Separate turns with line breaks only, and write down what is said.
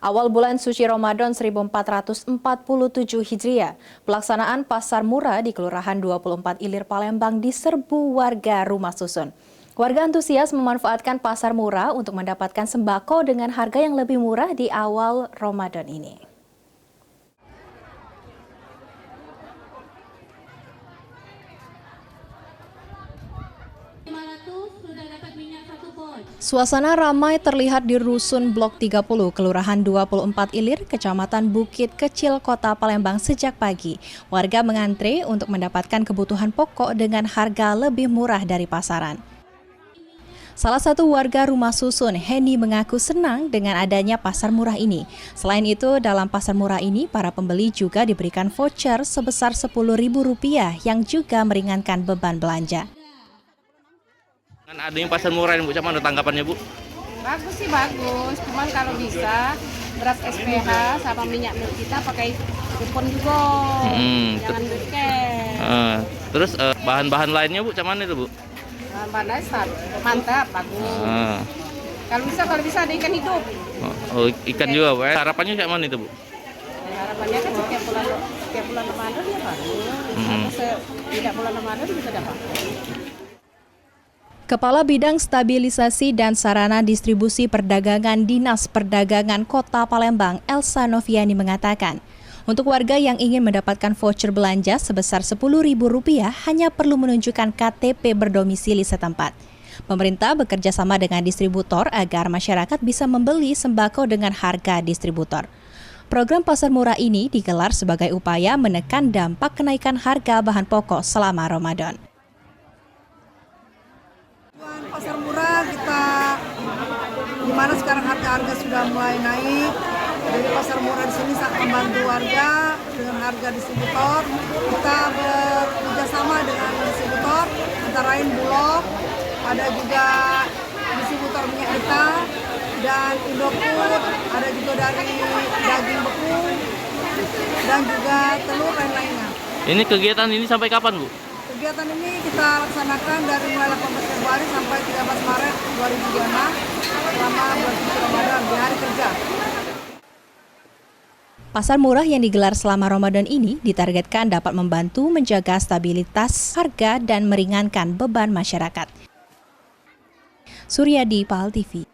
Awal bulan suci Ramadan 1447 Hijriah, pelaksanaan pasar murah di Kelurahan 24 Ilir Palembang diserbu warga rumah susun. Warga antusias memanfaatkan pasar murah untuk mendapatkan sembako dengan harga yang lebih murah di awal Ramadan ini. Suasana ramai terlihat di Rusun Blok 30, Kelurahan 24 Ilir, Kecamatan Bukit Kecil, Kota Palembang sejak pagi. Warga mengantre untuk mendapatkan kebutuhan pokok dengan harga lebih murah dari pasaran. Salah satu warga rumah susun, Heni, mengaku senang dengan adanya pasar murah ini. Selain itu, dalam pasar murah ini, para pembeli juga diberikan voucher sebesar Rp10.000 yang juga meringankan beban belanja.
Ada yang pasar murah ini, Bu, cuman ada tanggapannya, Bu?
Bagus sih, bagus. Cuman kalau bisa beras SPH sama minyak kita pakai kupon juga. Jangan berikan.
Terus bahan-bahan lainnya, Bu, cuman itu, Bu?
Bahan dasar mantap, bagus. Kalau bisa ada ikan hidup.
Oh, ikan juga, Bu. Harapannya kayak mana itu, Bu?
Harapannya kan setiap bulan Ramadan ya bagus. Tidak bulan Ramadan bisa dapat.
Kepala Bidang Stabilisasi dan Sarana Distribusi Perdagangan Dinas Perdagangan Kota Palembang, Elsa Noviani, mengatakan, untuk warga yang ingin mendapatkan voucher belanja sebesar Rp10.000 hanya perlu menunjukkan KTP berdomisili setempat. Pemerintah bekerja sama dengan distributor agar masyarakat bisa membeli sembako dengan harga distributor. Program pasar murah ini digelar sebagai upaya menekan dampak kenaikan harga bahan pokok selama Ramadan.
Pasar murah kita, dimana sekarang harga-harga sudah mulai naik, jadi pasar murah di sini sangat membantu warga dengan harga distributor. Kita bekerjasama dengan distributor, antara lain Bulog, ada juga distributor minyak kita dan Indofood, ada juga dari daging beku dan juga telur lain-lainnya.
Ini kegiatan ini sampai kapan, Bu?
Kegiatan ini kita laksanakan dari mulai 18 Februari sampai 13 Maret 2026 selama bulan suci Ramadan di hari kerja.
Pasar murah yang digelar selama Ramadan ini ditargetkan dapat membantu menjaga stabilitas harga dan meringankan beban masyarakat. Suryadi, PAL TV.